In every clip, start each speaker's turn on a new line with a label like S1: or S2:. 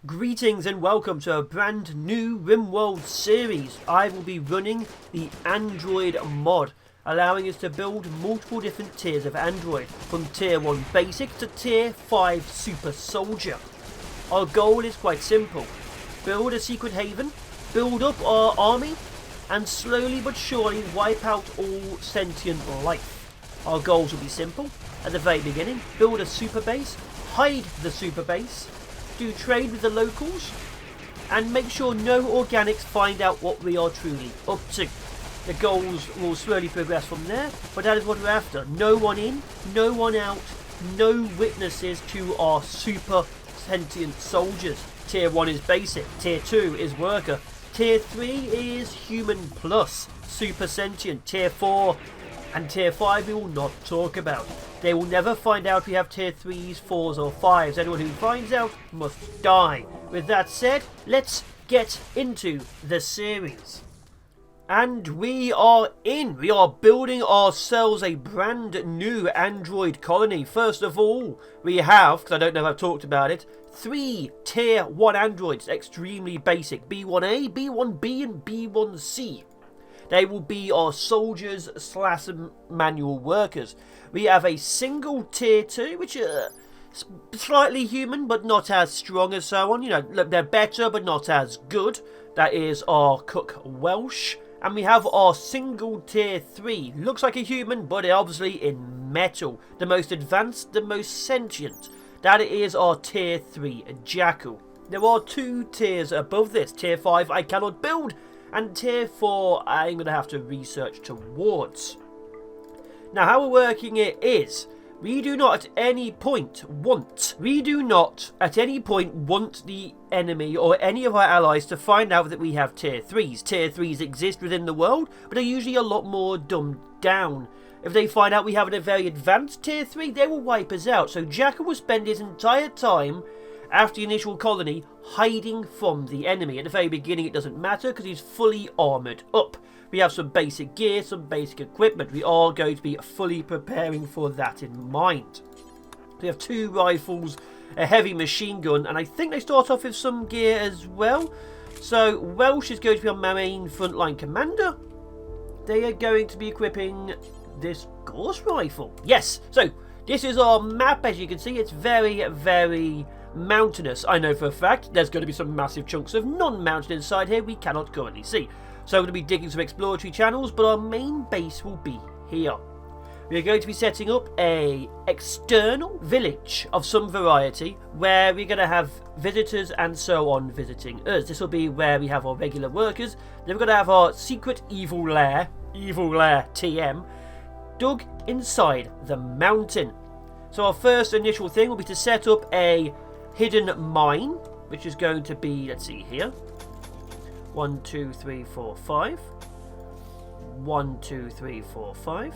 S1: Greetings and welcome to a brand new RimWorld series. I will be running the Android mod, allowing us to build multiple different tiers of Android, from tier 1 basic to tier 5 super soldier. Our goal is quite simple: build a secret haven, build up our army, and slowly but surely wipe out all sentient life. Our goals will be simple. At the very beginning, build a super base, hide the super base, do trade with the locals, and make sure no organics find out what we are truly up to. The goals will slowly progress from there, but that is what we're after. No one in, no one out, no witnesses to our super sentient soldiers. Tier 1 is basic, tier 2 is worker, tier 3 is human plus super sentient, tier 4 and tier 5 we will not talk about. They will never find out we have tier 3s, 4s or 5s. Anyone who finds out must die. With that said, let's get into the series. And we are in. We are building ourselves a brand new Android colony. First of all, we have, because I don't know if I've talked about it, 3 tier 1 androids, extremely basic. B1A, B1B and B1C. They will be our soldiers slash manual workers. We have a single tier 2, which are slightly human, but not as strong as so on. You know, look, they're better, but not as good. That is our Cook Welsh. And we have our single tier 3. Looks like a human, but obviously in metal. The most advanced, the most sentient. That is our tier 3 Jackal. There are 2 tiers above this. Tier 5 I cannot build, and tier 4 I'm going to have to research towards. Now, how we're working it is, we do not at any point want the enemy or any of our allies to find out that we have tier 3s. Tier 3s exist within the world, but they're usually a lot more dumbed down. If they find out we have a very advanced tier 3, they will wipe us out. So Jackal will spend his entire time after the initial colony hiding from the enemy. At the very beginning it doesn't matter because he's fully armoured up. We have some basic gear, some basic equipment. We are going to be fully preparing for that in mind. We have 2 rifles, a heavy machine gun, and I think they start off with some gear as well. So Welsh is going to be our main frontline commander. They are going to be equipping this Gauss rifle. Yes, so this is our map. As you can see, it's very, very mountainous. I know for a fact there's going to be some massive chunks of non-mountain inside here we cannot currently see. So we're going to be digging some exploratory channels, but our main base will be here. We are going to be setting up a external village of some variety where we're going to have visitors and so on visiting us. This will be where we have our regular workers. Then we're going to have our secret evil lair TM, dug inside the mountain. So our first initial thing will be to set up a hidden mine, which is going to be, let's see here, 1 2 3 4 5 1 2 3 4 5,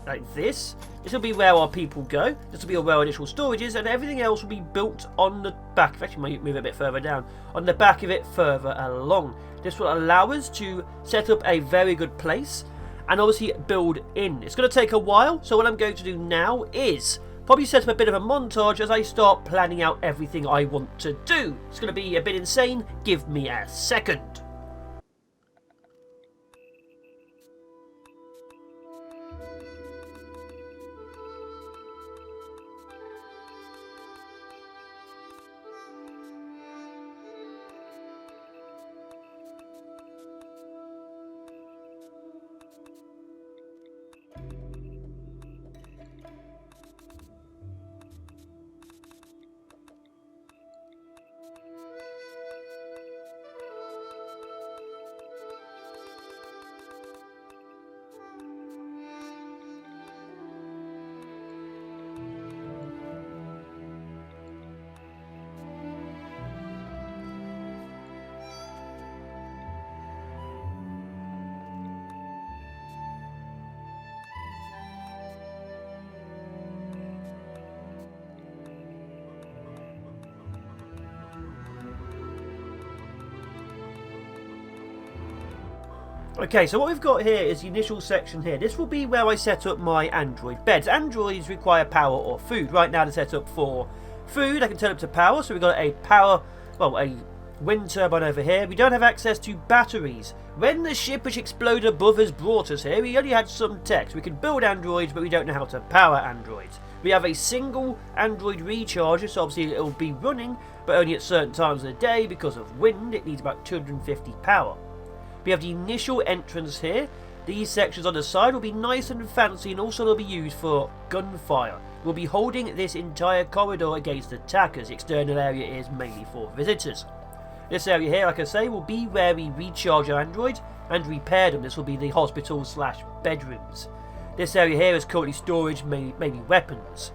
S1: like this. This will be where our people go. This will be where our initial storage is, and everything else will be built on the back. Actually, might move a bit further down, on the back of it further along. This will allow us to set up a very good place and obviously build in. It's going to take a while, so what I'm going to do now is probably set up a bit of a montage as I start planning out everything I want to do. It's going to be a bit insane. Give me a second. Okay, so what we've got here is the initial section here. This will be where I set up my android beds. Androids require power or food. Right now to set up for food, I can turn up to power. So we've got a power well, a wind turbine over here. We don't have access to batteries. When the ship which exploded above us brought us here, we only had some text. We could build androids, but we don't know how to power androids. We have a single android recharger, so obviously it will be running, but only at certain times of the day because of wind. It needs about 250 power. We have the initial entrance here. These sections on the side will be nice and fancy, and also they'll be used for gunfire. We'll be holding this entire corridor against attackers. The external area is mainly for visitors. This area here, like I say, will be where we recharge our androids and repair them. This will be the hospital / bedrooms. This area here is currently storage, maybe weapons.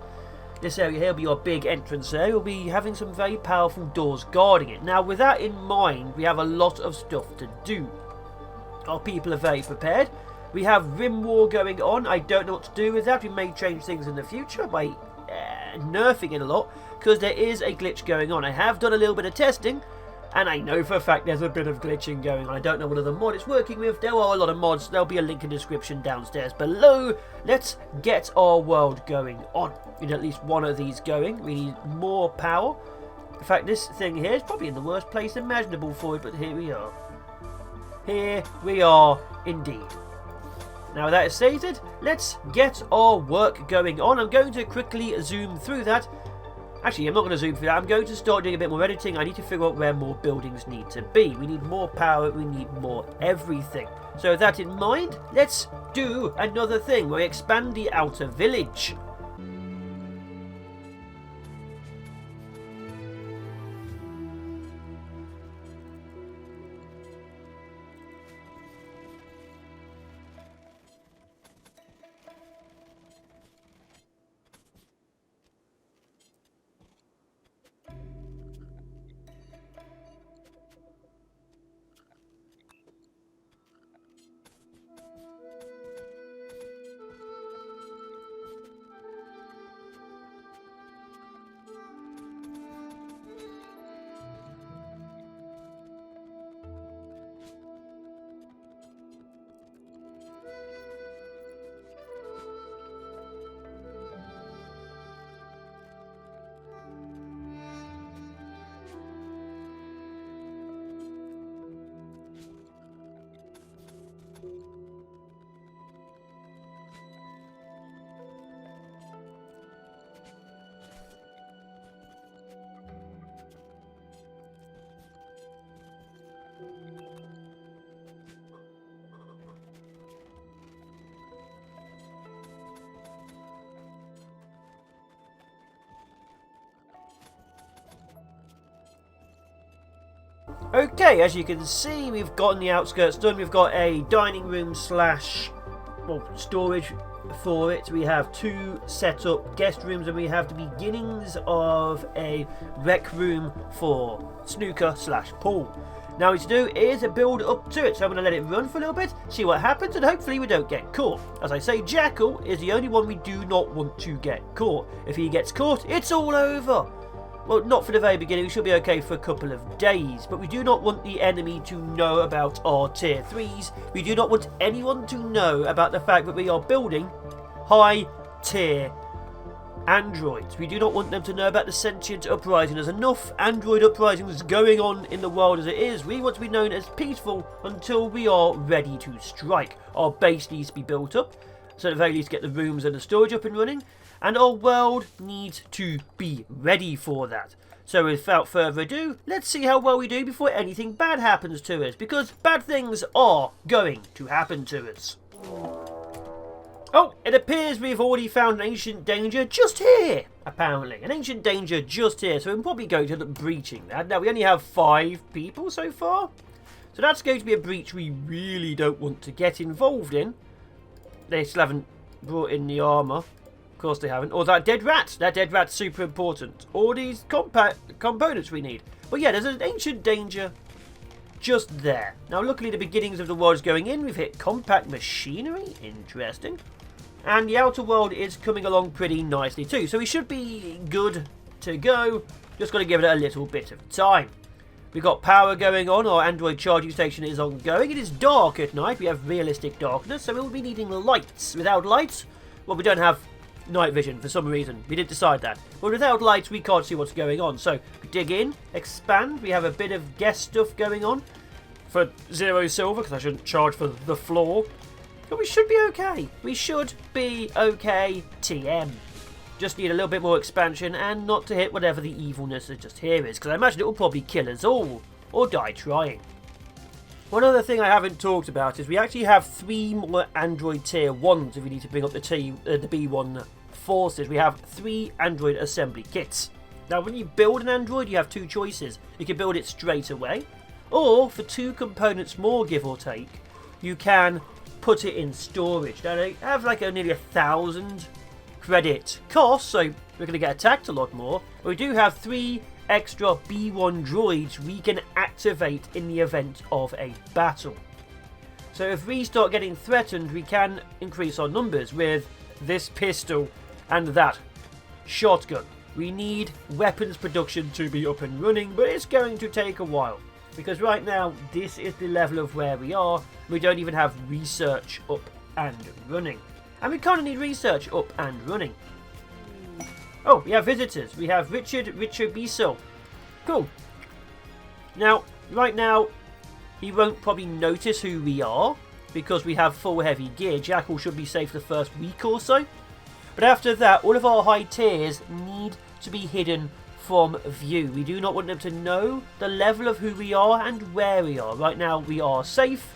S1: This area here will be our big entrance area. We'll be having some very powerful doors guarding it. Now, with that in mind, we have a lot of stuff to do. Our people are very prepared. We have RimWar going on. I don't know what to do with that. We may change things in the future by nerfing it a lot, because there is a glitch going on. I have done a little bit of testing, and I know for a fact there's a bit of glitching going on. I don't know what other mod it's working with. There are a lot of mods. There'll be a link in the description downstairs below. Let's get our world going on. We need at least one of these going. We need more power. In fact, this thing here is probably in the worst place imaginable for it, but here we are. Here we are indeed. Now with that stated, let's get our work going on. I'm going to quickly zoom through that. Actually, I'm not going to zoom through that. I'm going to start doing a bit more editing. I need to figure out where more buildings need to be. We need more power. We need more everything. So with that in mind, let's do another thing where we expand the outer village. Okay, as you can see, we've gotten the outskirts done. We've got a dining room / storage for it. We have 2 set up guest rooms, and we have the beginnings of a rec room for snooker / pool. Now what to do is build up to it, so I'm going to let it run for a little bit, see what happens, and hopefully we don't get caught. As I say, Jackal is the only one we do not want to get caught. If he gets caught, it's all over. Well, not for the very beginning. We should be okay for a couple of days, but we do not want the enemy to know about our tier 3s. We do not want anyone to know about the fact that we are building high tier androids. We do not want them to know about the sentient uprising. There's enough android uprisings going on in the world as it is. We want to be known as peaceful until we are ready to strike. Our base needs to be built up, so at the very least get the rooms and the storage up and running. And our world needs to be ready for that. So without further ado, let's see how well we do before anything bad happens to us. Because bad things are going to happen to us. Oh, it appears we've already found an ancient danger just here, apparently. An ancient danger just here. So we're probably going to end up breaching that. Now, we only have 5 people so far. So that's going to be a breach we really don't want to get involved in. They still haven't brought in the armour. Of course they haven't. Or that dead rat. That dead rat's super important. All these components we need. But yeah, there's an ancient danger just there. Now luckily the beginnings of the world is going in. We've hit compact machinery. Interesting. And the outer world is coming along pretty nicely too. So we should be good to go. Just got to give it a little bit of time. We've got power going on. Our Android charging station is ongoing. It is dark at night. We have realistic darkness. So we'll be needing lights. Without lights, well, we don't have night vision for some reason. We didn't decide that. But without lights, we can't see what's going on. So, dig in, expand. We have a bit of guest stuff going on for 0 silver, because I shouldn't charge for the floor. But we should be okay. We should be okay, TM. Just need a little bit more expansion and not to hit whatever the evilness that just here is, because I imagine it will probably kill us all, or die trying. One other thing I haven't talked about is we actually have 3 more Android Tier 1s if we need to bring up the B1 forces. We have 3 Android assembly kits. Now when you build an Android, you have 2 choices. You can build it straight away, or for 2 components more, give or take, you can put it in storage. Now they have like nearly 1,000 credit cost, so we're going to get attacked a lot more. But we do have 3 extra B1 droids we can activate in the event of a battle. So if we start getting threatened, we can increase our numbers with this pistol and that shotgun. We need weapons production to be up and running, but it's going to take a while, because right now this is the level of where we are. We don't even have research up and running, and we kind of need research up and running. Oh, we have visitors. We have Richard Bissell. Cool. Now, right now, he won't probably notice who we are because we have full heavy gear. Jackal should be safe the first week or so. But after that, all of our high tiers need to be hidden from view. We do not want them to know the level of who we are and where we are. Right now, we are safe.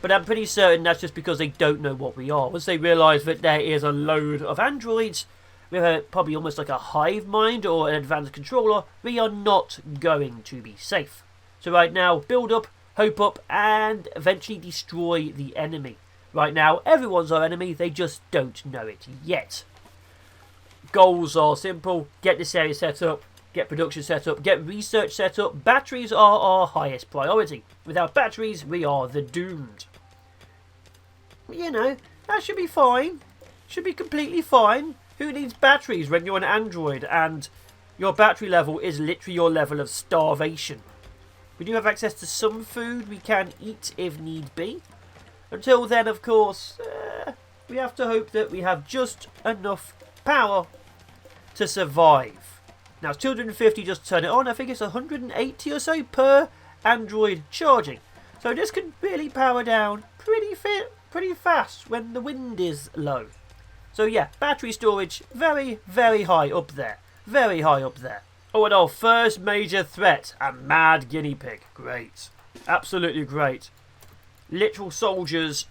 S1: But I'm pretty certain that's just because they don't know what we are. Once they realise that there is a load of androids, with probably almost like a hive mind or an advanced controller, we are not going to be safe. So right now, build up, hope up, and eventually destroy the enemy. Right now, everyone's our enemy, they just don't know it yet. Goals are simple: get this area set up, get production set up, get research set up. Batteries are our highest priority. Without batteries, we are the doomed. You know, that should be fine. Should be completely fine. Who needs batteries when you're an android and your battery level is literally your level of starvation? We do have access to some food we can eat if need be. Until then, of course, we have to hope that we have just enough power to survive. Now, it's 250 just to turn it on. I think it's 180 or so per android charging. So this can really power down pretty fast when the wind is low. So yeah, battery storage, very, very high up there. Very high up there. Oh, and our first major threat, a mad guinea pig. Great. Absolutely great. Literal soldiers,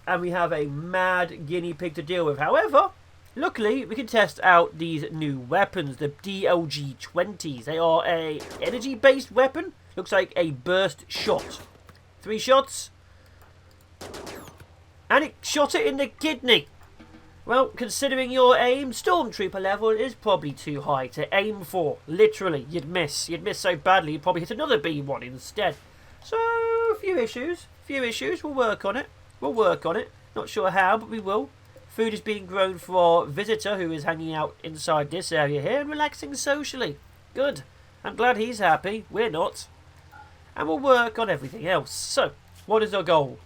S1: and we have a mad guinea pig to deal with. However, luckily, we can test out these new weapons, the DLG-20s. They are a energy-based weapon. Looks like a burst shot. 3 shots. And it shot it in the kidney. Well, considering your aim, Stormtrooper level is probably too high to aim for. Literally, you'd miss. You'd miss so badly, you'd probably hit another B1 instead. So, a few issues. We'll work on it. Not sure how, but we will. Food is being grown for our visitor, who is hanging out inside this area here and relaxing socially. Good. I'm glad he's happy. We're not. And we'll work on everything else. So, what is our goal?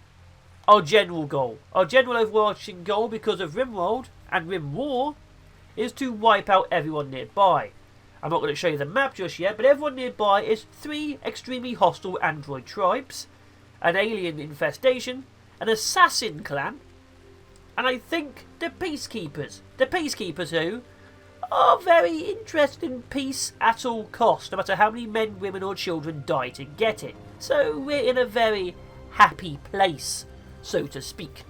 S1: Our general goal, our general overarching goal, because of RimWorld and RimWar, is to wipe out everyone nearby. I'm not going to show you the map just yet, but everyone nearby is 3 extremely hostile android tribes, an alien infestation, an assassin clan, and I think the peacekeepers. The peacekeepers who are very interested in peace at all costs, no matter how many men, women or children die to get it. So we're in a very happy place, so to speak.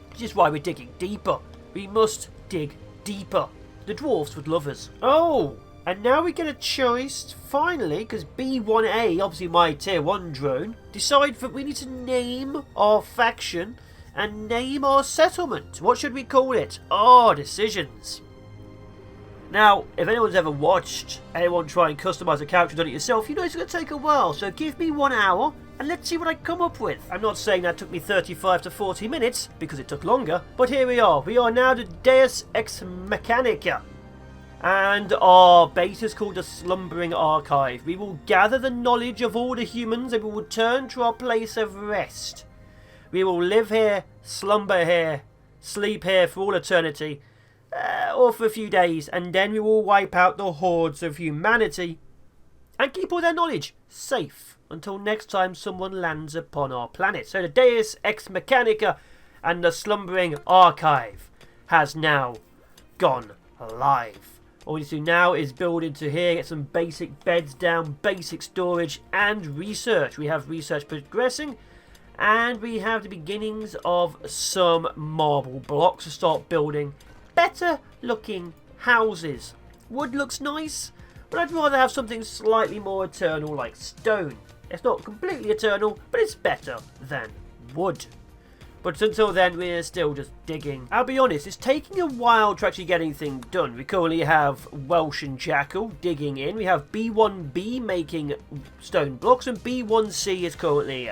S1: Which is why we're digging deeper. We must dig deeper. The dwarves would love us. Oh, and now we get a choice, finally, because B1A, obviously my tier 1 drone, decide that we need to name our faction and name our settlement. What should we call it? Our decisions. Now, if anyone's ever watched anyone try and customise a character and done it yourself, you know it's going to take a while, so give me 1 hour and let's see what I come up with. I'm not saying that took me 35 to 40 minutes, because it took longer, but here we are. We are now the Deus Ex Mechanica, and our base is called the Slumbering Archive. We will gather the knowledge of all the humans and we will return to our place of rest. We will live here, slumber here, sleep here for all eternity, or for a few days, and then we will wipe out the hordes of humanity and keep all their knowledge safe until next time someone lands upon our planet. So the Deus Ex Mechanica and the Slumbering Archive has now gone live. All we need to do now is build into here, get some basic beds down, basic storage and research. We have research progressing, and we have the beginnings of some marble blocks to start building better looking houses. Wood looks nice, but I'd rather have something slightly more eternal like stone. It's not completely eternal, but it's better than wood. But until then, we're still just digging. I'll be honest, it's taking a while to actually get anything done. We currently have Welsh and Jackal digging in. We have B1B making stone blocks, and B1C is currently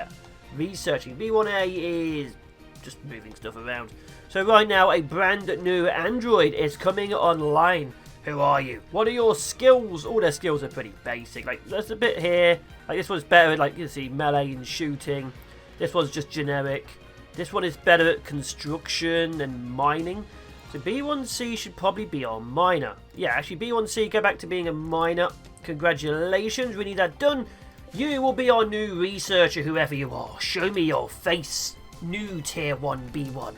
S1: researching. B1A is just moving stuff around. So right now, a brand new android is coming online. Who are you? What are your skills? All their skills are pretty basic. Like, there's a bit here. Like, this one's better at, like, you see, melee and shooting. This one's just generic. This one is better at construction and mining. So B1C should probably be our miner. Yeah, actually B1C, go back to being a miner. Congratulations, we need that done. You will be our new researcher, whoever you are. Show me your face. New Tier 1 B1.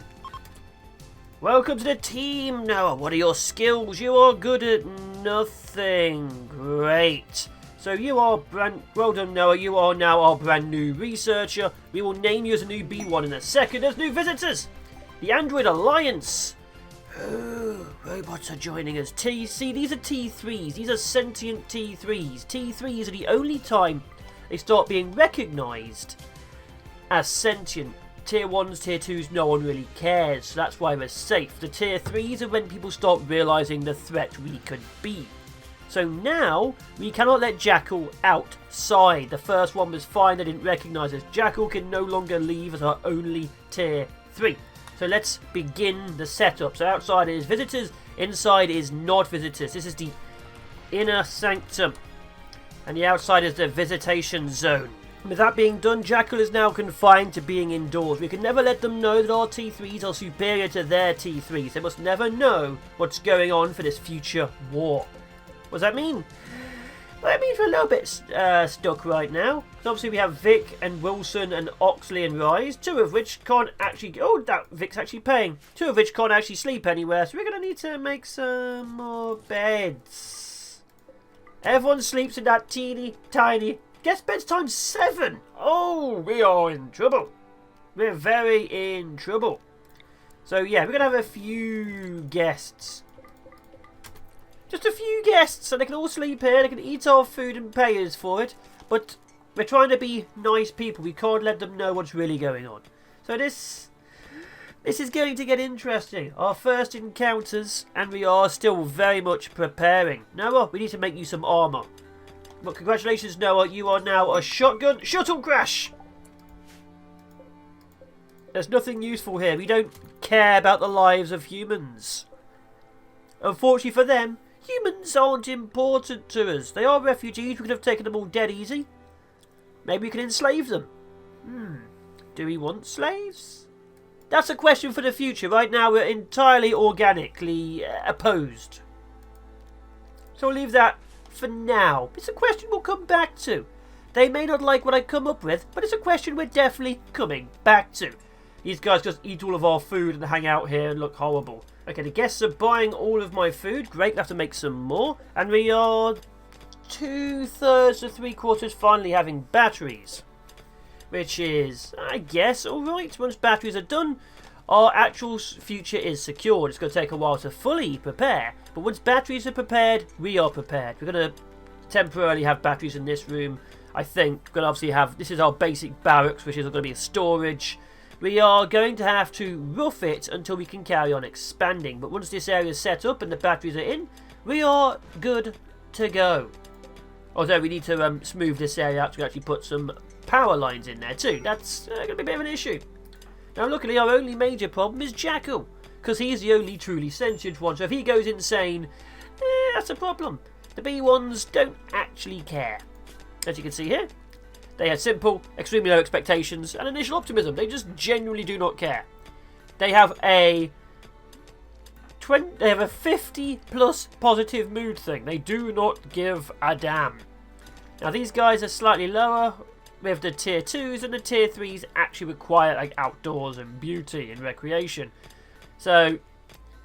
S1: Welcome to the team, Noah. What are your skills? You are good at nothing. Great. So you are well done, Noah. You are now our brand new researcher. We will name you as a new B1 in a second. There's new visitors. The Android Alliance. Oh, robots are joining us. See, these are T3s. These are sentient T3s. T3s are the only time they start being recognised as sentient. Tier 1s, Tier 2s, no one really cares. So that's why we're safe. The Tier 3s are when people start realising the threat we could be. So now, we cannot let Jackal outside. The first one was fine, they didn't recognise us. Jackal can no longer leave as our only Tier 3. So let's begin the setup. So outside is visitors, inside is not visitors. This is the inner sanctum. And the outside is the visitation zone. With that being done, Jackal is now confined to being indoors. We can never let them know that our T3s are superior to their T3s. They must never know what's going on for this future war. What does that mean? Well, it means we're a little bit stuck right now. So obviously we have Vic and Wilson and Oxley and Rise, two of which can't actually... Oh, that Vic's actually paying. Two of which can't actually sleep anywhere. So we're going to need to make some more beds. Everyone sleeps in that teeny tiny... Guess bed's times 7. Oh, we are in trouble. We're very in trouble. So yeah, we're going to have a few guests. Just a few guests, and they can all sleep here, they can eat our food and pay us for it, but we're trying to be nice people, we can't let them know what's really going on. So this is going to get interesting. Our first encounters, and we are still very much preparing. Noah, we need to make you some armour. But congratulations, Noah, you are now a shotgun shuttle crash! There's nothing useful here, we don't care about the lives of humans. Unfortunately for them, humans aren't important to us. They are refugees. We could have taken them all dead easy. Maybe we can enslave them. Do we want slaves? That's a question for the future. Right now we're entirely organically opposed. So we'll leave that for now. It's a question we'll come back to. They may not like what I come up with, but it's a question we're definitely coming back to. These guys just eat all of our food and hang out here and look horrible. Okay, the guests are buying all of my food. Great, we'll have to make some more. And we are 2/3 to 3/4 finally having batteries. Which is, I guess, alright. Once batteries are done, our actual future is secured. It's going to take a while to fully prepare. But once batteries are prepared, we are prepared. We're going to temporarily have batteries in this room. I think we're going to obviously have, this is our basic barracks, which is going to be a storage. We are going to have to rough it until we can carry on expanding. But once this area is set up and the batteries are in, we are good to go. Although we need to smooth this area out to actually put some power lines in there too. That's going to be a bit of an issue. Now luckily our only major problem is Jackal, because he's the only truly sentient one. So if he goes insane, that's a problem. The B1s don't actually care. As you can see here. They had simple, extremely low expectations and initial optimism. They just genuinely do not care. They have a They have a 50+ positive mood thing. They do not give a damn. Now these guys are slightly lower with the tier 2s, and the tier 3s actually require like outdoors and beauty and recreation. So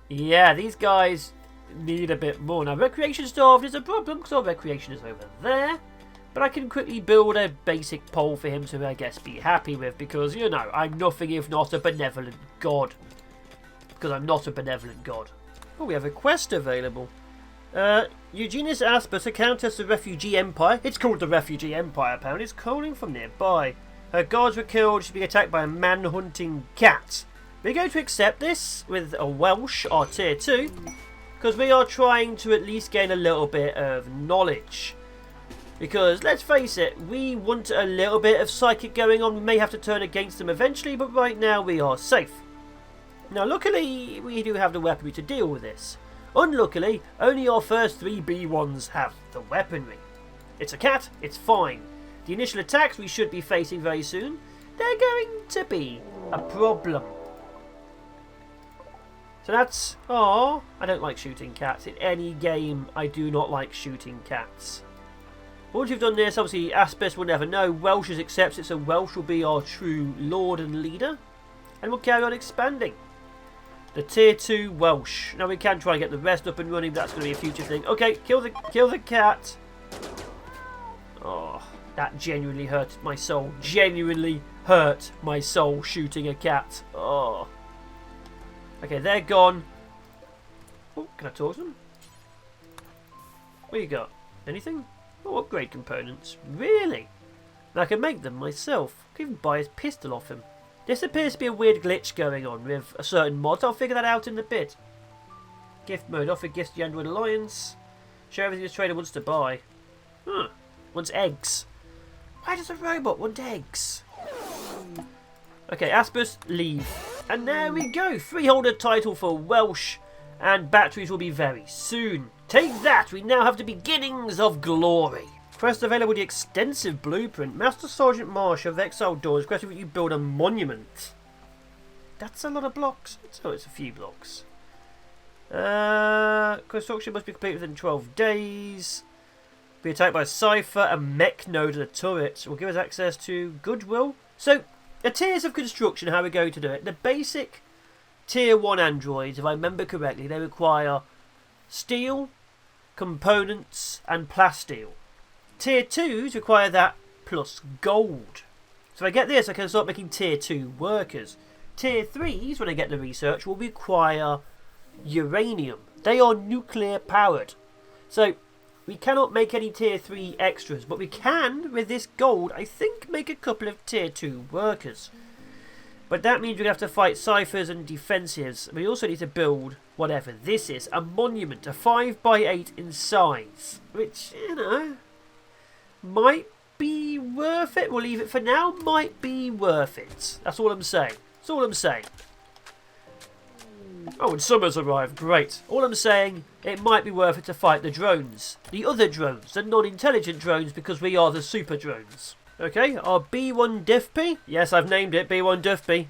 S1: yeah, these guys need a bit more. Now recreation starved is a problem because our recreation is over there. But I can quickly build a basic pole for him to, I guess, be happy with. Because, you know, I'm nothing if not a benevolent god. Because I'm not a benevolent god. Oh, we have a quest available. Eugenius Aspis, a countess of Refugee Empire. It's called the Refugee Empire, apparently. It's calling from nearby. Her guards were killed. She's being attacked by a man-hunting cat. We're going to accept this with a Welsh, our tier 2. Because we are trying to at least gain a little bit of knowledge. Because, let's face it, we want a little bit of psychic going on. We may have to turn against them eventually, but right now we are safe. Now, luckily, we do have the weaponry to deal with this. Unluckily, only our first 3 B1s have the weaponry. It's a cat, it's fine. The initial attacks we should be facing very soon, they're going to be a problem. So that's... I don't like shooting cats. In any game, I do not like shooting cats. Once you've done this, obviously Aspis will never know. Welsh accepts it, so Welsh will be our true lord and leader. And we'll carry on expanding. The tier 2 Welsh. Now we can try and get the rest up and running, but that's going to be a future thing. Okay, kill the cat. Oh, that genuinely hurt my soul. Genuinely hurt my soul shooting a cat. Oh. Okay, they're gone. Oh, can I talk to them? What you got? Anything? Oh, upgrade components. Really? And I can make them myself. I can even buy his pistol off him. This appears to be a weird glitch going on with a certain mod. I'll figure that out in a bit. Gift mode. Offer gifts to the Android Alliance. Show everything this trader wants to buy. Wants eggs. Why does a robot want eggs? Okay, Aspis, leave. And there we go. Freeholder title for Welsh. And batteries will be very soon. Take that! We now have the beginnings of glory. Quest available the extensive blueprint. Master Sergeant Marsh of Exiled Dawn requested that you build a monument. That's a lot of blocks. So it's a few blocks. Construction must be completed within 12 days. Be attacked by a Cypher, a mech node and a turret. Will give us access to goodwill. So, the tiers of construction, how we're going to do it. The basic tier 1 androids, if I remember correctly, they require steel, components and plasteel. Tier 2s require that plus gold. So if I get this, I can start making tier 2 workers. Tier 3s, when I get the research, will require uranium. They are nuclear powered. So we cannot make any tier 3 extras, but we can, with this gold, I think, make a couple of tier 2 workers. But that means we're going to have to fight ciphers and defensives. We also need to build whatever this is. A monument, a 5x8 in size. Which, you know, might be worth it. We'll leave it for now. Might be worth it. That's all I'm saying. That's all I'm saying. Oh, and summer's arrived. Great. All I'm saying, it might be worth it to fight the drones. The other drones. The non-intelligent drones, because we are the super drones. Okay, our B1 Diffby. Yes, I've named it B1 Diffby.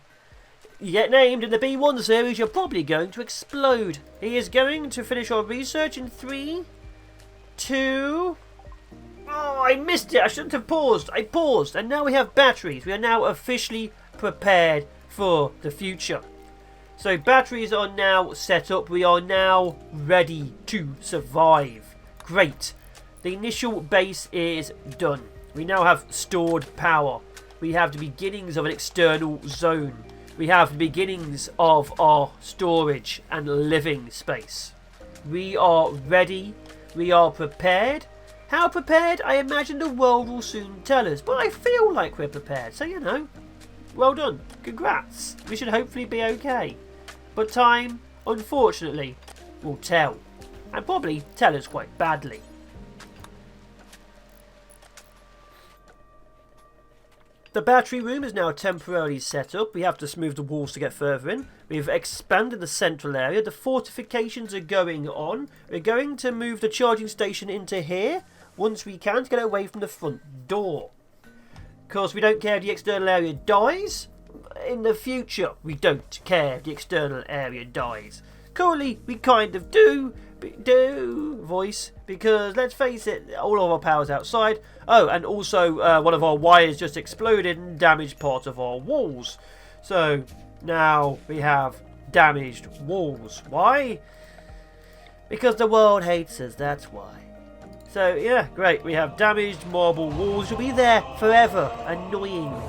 S1: You get named in the B1 series, you're probably going to explode. He is going to finish our research in 3, 2... Oh, I missed it. I shouldn't have paused. I paused. And now we have batteries. We are now officially prepared for the future. So batteries are now set up. We are now ready to survive. Great. The initial base is done. We now have stored power. We have the beginnings of an external zone. We have the beginnings of our storage and living space. We are ready. We are prepared. How prepared? I imagine the world will soon tell us. But I feel like we're prepared. So, you know, well done. Congrats. We should hopefully be okay. But time, unfortunately, will tell. And probably tell us quite badly. The battery room is now temporarily set up. We have to smooth the walls to get further in. We've expanded the central area. The fortifications are going on. We're going to move the charging station into here once we can to get away from the front door. Of course, we don't care if the external area dies. In the future, we don't care if the external area dies. Currently, we kind of do voice, because let's face it, all of our power's outside. Oh, and also one of our wires just exploded and damaged part of our walls. So now we have damaged walls. Why? Because the world hates us, that's why. So yeah, great, we have damaged marble walls. You'll be there forever, annoyingly.